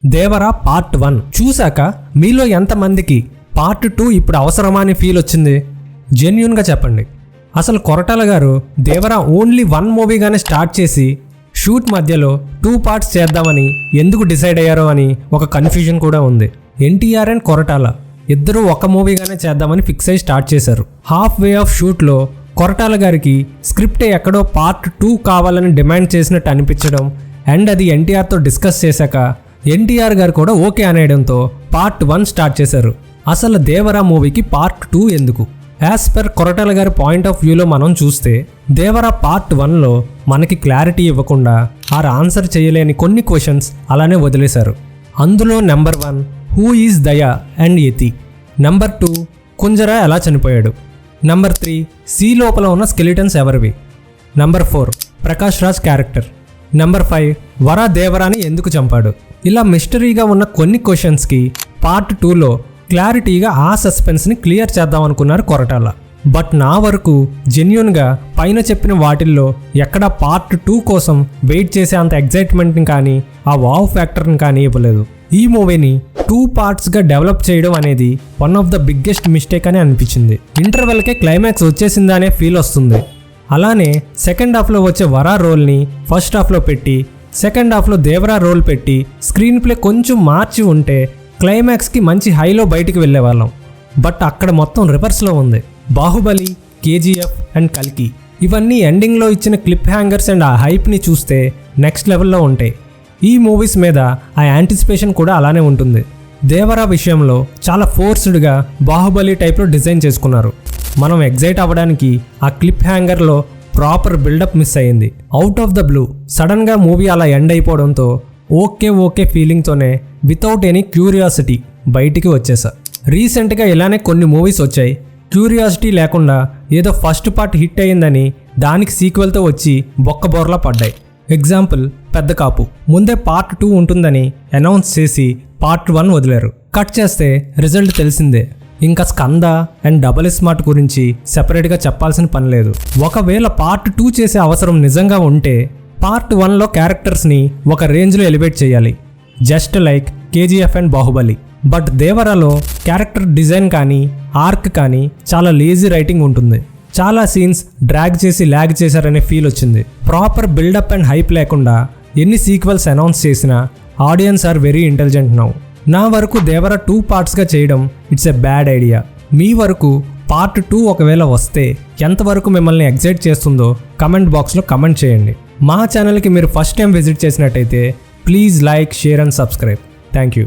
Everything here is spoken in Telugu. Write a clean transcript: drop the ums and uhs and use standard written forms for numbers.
దేవరా పార్ట్ 1 చూశాక మీలో ఎంతమందికి పార్ట్ 2 ఇప్పుడు అవసరమా అని ఫీల్ వచ్చింది? జెన్యూన్గా చెప్పండి. అసలు కొరటాల గారు దేవరా ఓన్లీ 1 మూవీగానే స్టార్ట్ చేసి షూట్ మధ్యలో 2 పార్ట్స్ చేద్దామని ఎందుకు డిసైడ్ అయ్యారో అని ఒక కన్ఫ్యూజన్ కూడా ఉంది. ఎన్టీఆర్ అండ్ కొరటాల ఇద్దరూ ఒక మూవీగానే చేద్దామని ఫిక్స్ అయ్యి స్టార్ట్ చేశారు. హాఫ్ వే ఆఫ్ షూట్లో కొరటాల గారికి స్క్రిప్ట్ ఎక్కడో పార్ట్ 2 కావాలని డిమాండ్ చేసినట్టు అనిపించడం అండ్ అది ఎన్టీఆర్తో డిస్కస్ చేశాక ఎన్టీఆర్ గారు కూడా ఓకే అనేయడంతో పార్ట్ 1 స్టార్ట్ చేశారు. అసలు దేవరా మూవీకి పార్ట్ 2 ఎందుకు? యాజ్ పర్ కొరటాల గారి పాయింట్ ఆఫ్ వ్యూలో మనం చూస్తే దేవరా పార్ట్ 1లో మనకి క్లారిటీ ఇవ్వకుండా ఆన్సర్ చేయలేని కొన్ని క్వశ్చన్స్ అలానే వదిలేశారు. అందులో నెంబర్ 1 హూ ఈజ్ దయా అండ్ యతి, నెంబర్ 2 కుంజరా ఎలా చనిపోయాడు, నెంబర్ 3 సీ లోపల ఉన్న స్కెలిటన్స్ ఎవరివి, number 4 Prakash Raj character, number 5 వరా దేవరాని ఎందుకు చంపాడు. ఇలా మిస్టరీగా ఉన్న కొన్ని క్వశ్చన్స్కి పార్ట్ 2లో క్లారిటీగా ఆ సస్పెన్స్ని క్లియర్ చేద్దాం అనుకున్నారు కొరటాల. బట్ నా వరకు జెన్యూన్గా పైన చెప్పిన వాటిల్లో ఎక్కడా పార్ట్ 2 కోసం వెయిట్ చేసే అంత ఎగ్జైట్మెంట్ని కానీ ఆ వావ్ ఫ్యాక్టర్ని కానీ ఇవ్వలేదు. ఈ మూవీని 2 పార్ట్స్గా డెవలప్ చేయడం అనేది one of the biggest mistake అని అనిపించింది. ఇంటర్వెల్కే క్లైమాక్స్ వచ్చేసిందా అనే ఫీల్ వస్తుంది. అలానే సెకండ్ హాఫ్లో వచ్చే వరా రోల్ని ఫస్ట్ హాఫ్లో పెట్టి సెకండ్ హాఫ్లో దేవరా రోల్ పెట్టి స్క్రీన్ ప్లే కొంచెం మార్చి ఉంటే క్లైమాక్స్కి మంచి హైలో బయటికి వెళ్ళేవాళ్ళం. బట్ అక్కడ మొత్తం రివర్స్లో ఉంది. బాహుబలి, కేజీఎఫ్ అండ్ కల్కి ఇవన్నీ ఎండింగ్లో ఇచ్చిన క్లిప్ హ్యాంగర్స్ అండ్ ఆ హైప్ని చూస్తే నెక్స్ట్ లెవెల్లో ఉంటాయి. ఈ మూవీస్ మీద ఆ యాంటిసిపేషన్ కూడా అలానే ఉంటుంది. దేవరా విషయంలో చాలా ఫోర్స్డ్గా బాహుబలి టైప్లో డిజైన్ చేసుకున్నారు. మనం ఎగ్జైట్ అవ్వడానికి ఆ క్లిప్ హ్యాంగర్లో ప్రాపర్ బిల్డప్ మిస్ అయ్యింది. అవుట్ ఆఫ్ ద బ్లూ సడన్గా మూవీ అలా ఎండ్ అయిపోవడంతో ఓకే ఫీలింగ్తోనే వితౌట్ ఎనీ క్యూరియాసిటీ బయటికి వచ్చేసా. రీసెంట్గా ఇలానే కొన్ని మూవీస్ వచ్చాయి, క్యూరియాసిటీ లేకుండా ఏదో ఫస్ట్ పార్ట్ హిట్ అయ్యిందని దానికి సీక్వెల్తో వచ్చి బొక్కబోర్లా పడ్డాయి. ఎగ్జాంపుల్ పెద్ద కాపు, ముందే పార్ట్ 2 ఉంటుందని అనౌన్స్ చేసి పార్ట్ 1 వదిలేరు. కట్ చేస్తే రిజల్ట్ తెలిసిందే. ఇంకా స్కంద అండ్ డబుల్ స్మార్ట్ గురించి సెపరేట్గా చెప్పాల్సిన పని లేదు. ఒకవేళ పార్ట్ 2 చేసే అవసరం నిజంగా ఉంటే పార్ట్ 1లో క్యారెక్టర్స్ని ఒక రేంజ్లో ఎలివేట్ చేయాలి, just like KGF and Baahubali. But దేవరాలో క్యారెక్టర్ డిజైన్ కానీ ఆర్క్ కానీ చాలా లేజీ రైటింగ్ ఉంటుంది. చాలా సీన్స్ డ్రాగ్ చేసి ల్యాగ్ చేశారనే ఫీల్ వచ్చింది. ప్రాపర్ బిల్డప్ అండ్ హైప్ లేకుండా ఎన్ని సీక్వెల్స్ అనౌన్స్ చేసినా audience are very intelligent now. నా వరకు దేవరా 2 పార్ట్స్గా చేయడం ఇట్స్ ఎ బ్యాడ్ ఐడియా. మీ వరకు పార్ట్ 2 ఒకవేళ వస్తే ఎంతవరకు మిమ్మల్ని ఎగ్జైట్ చేస్తుందో కమెంట్ బాక్స్లో కమెంట్ చేయండి. మా ఛానల్కి మీరు ఫస్ట్ టైం విజిట్ చేసినట్టయితే please like, share and subscribe. Thank you.